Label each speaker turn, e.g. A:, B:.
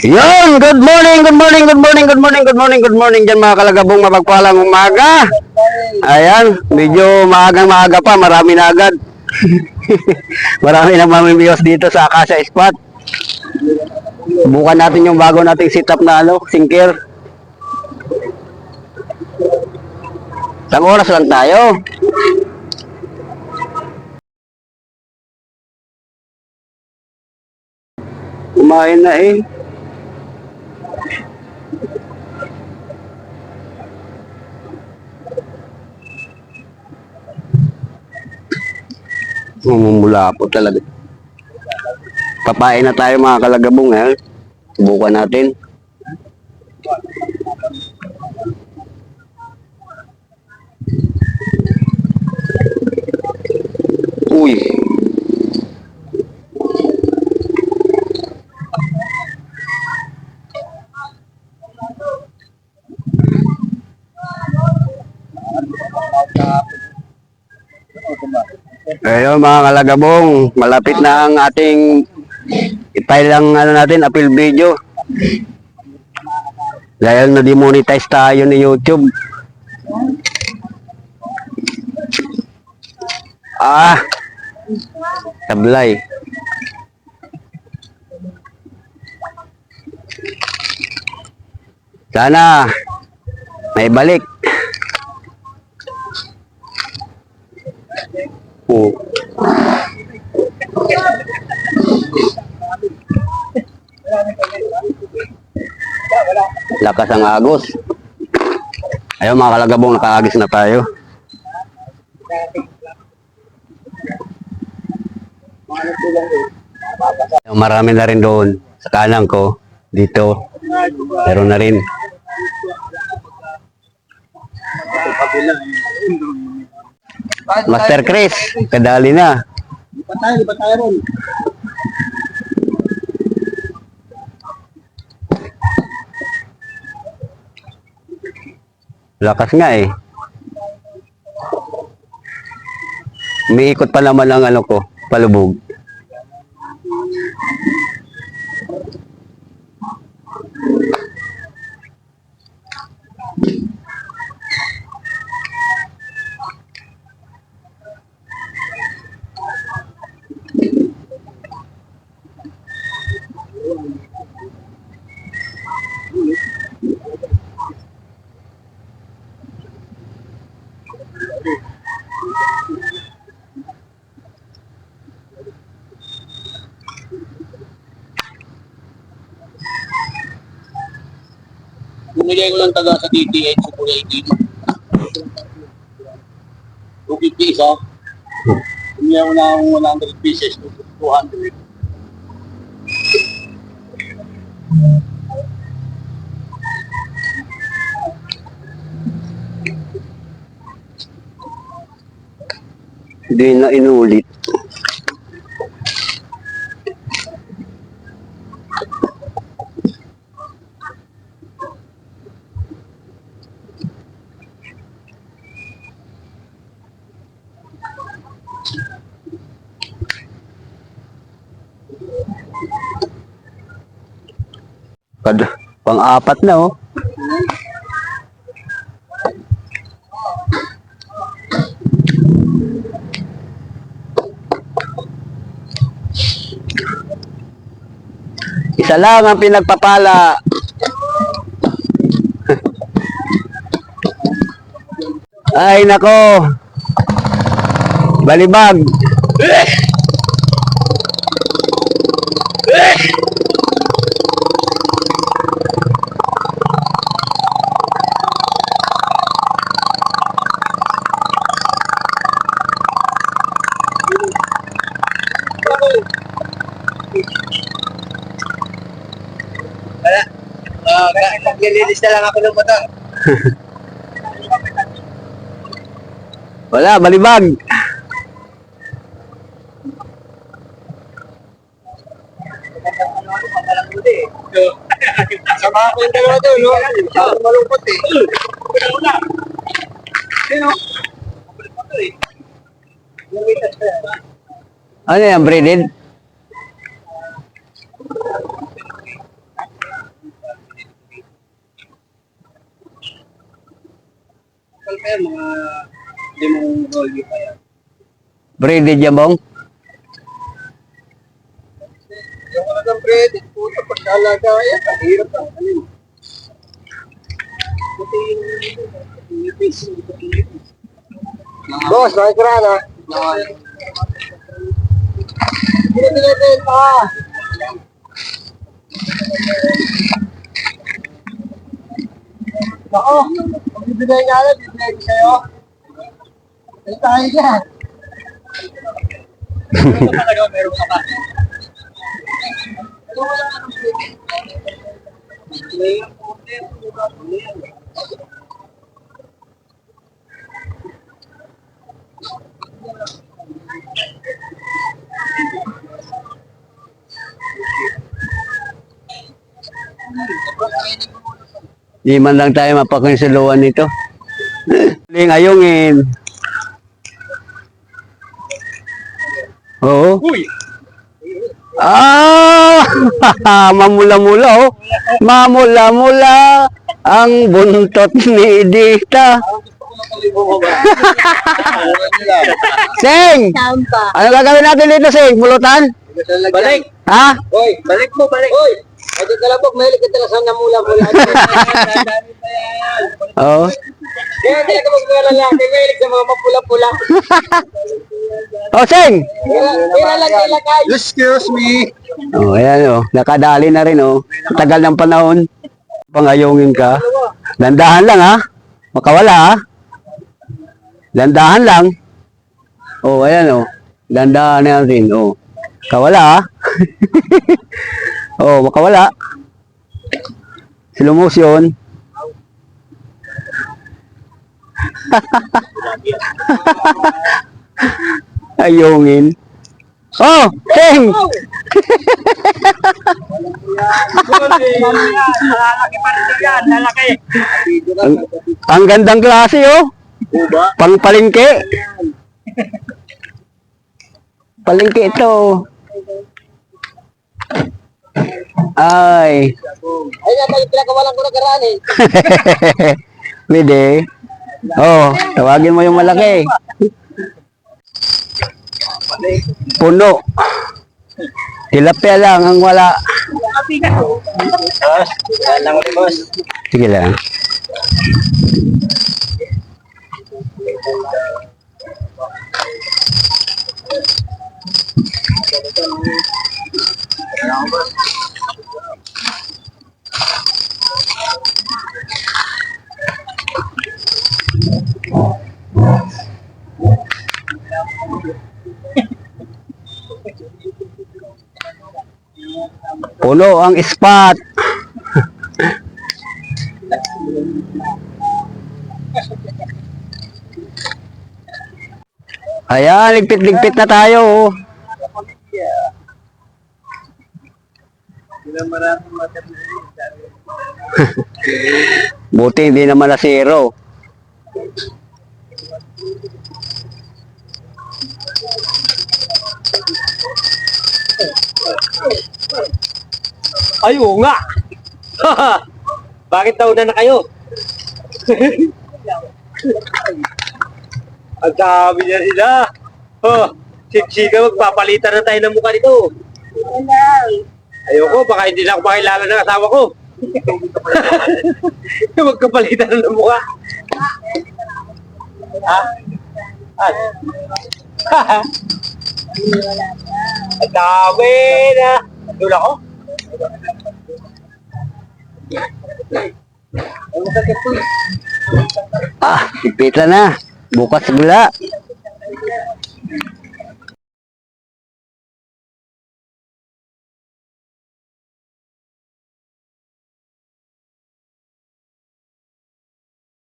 A: Yun, good morning, good morning, good morning, good morning, good morning, good morning dyan mga kalagabong mapagpalang umaga. Ayan, medyo maagang-maaga pa, marami na agad. Marami na mamimiyos dito sa Acacia Spot. Subukan natin yung bago nating setup na sinker. Isang oras lang tayo. Kumain na eh. Mumula po talaga. Papain na tayo mga kalagabong eh. Subukan natin. Uy. Ayun mga kalagabong, malapit na ang ating i-file ang natin, appeal video. Dahil na-demonetize tayo ni YouTube. Tablay. Sana may balik. Lakas ang agos. Ayun mga kalagabong, nakaagis na tayo. Marami na rin doon sa kanan ko. Dito meron na rin. Master Chris, kadali na. Lipat tayo ron. Lakas nga eh. Umiikot pa naman ang ko, palubog.
B: Bumigay ko lang taga sa DTH sa Kuya Itin. 250 isa. Bumigay ko na 100 pieces, 200.
A: Hindi na inulit. Pang-apat na oh. Isa lang ang pinagpapala. Ay nako. Balibag.
B: Naglilinis na lang ako ng motor.
A: Wala, balibag.
B: Sama ko yung dalawa doon, no? Malungkot eh. Sino?
A: Ano yan, braided?
B: yan, mga limang rolyo pa yan.
A: Breaded yan, bong?
B: Yung wala ng bread, puto, pagkalaga, yan, ang hirap ang ano. Boss, nakikira na. Hindi tinitenta. Ako, magbibigay nga lang, bibigay ko sa'yo. Ay tayo dyan. Ito pa kayo, meron ka pa. Ito wala ka ng
A: Di man lang tayo mapakonsuluan nito. Ling ayungin. Oo.
B: Uy!
A: Ah! Mamula-mula oh. Mamula-mula ang buntot ni Dita.
B: Gusto ko na kalibo ko ba?
A: Sing!
C: Sampa.
A: Ano gagawin natin dito, Sing? Mulutan?
B: Balik!
A: Ha?
B: Hoy! Balik mo, balik! Hoy! Ate Kalabok, mahilig ka talaga sa namula-mula. Dami pa yan.
A: Oo.
B: Kaya hindi ka maglalaki, mahilig sa mga mapula-pula.
A: Oh, Sing!
B: Kira lang ilagay. Excuse me.
A: Oh, ayan oh. Nakadali na rin oh. Tagal ng panahon. Pangayungin ka. Dandahan lang ha. Makawala ha. Dandahan lang. Oh, ayan oh. Dandahan na rin oh. Kawala ha. Oh, makawala. Slow motion. Ayungin. Oh, Sing!
B: Lalaki pa rin yan, lalaki.
A: Ang gandang klase oh.
B: Uba?
A: Pang palengke. Palengke ito. Ay.
B: Ay nga, tayo pinakawalan ko na karaan eh.
A: Pwede. Oh, tawagin mo yung malaki. Puno. Tilapia lang ang wala.
B: Boss, lang ulit boss.
A: Sige lang. Puno ang spot. Ayan, ligpit-ligpit na tayo. Oh. Buti hindi naman na zero.
B: Ay, oo nga. Bakit nauna na kayo? Ang dami niya sila. Oh, siksika, magpapalitan na tayo ng mukha nito. Ayoko, baka hindi na ako makilala ng asawa ko. Magkapalitan na ng mukha. Ha? Ha? Ang dami na. Doon ako?
A: Ah, ligpitan na. Bukas gula.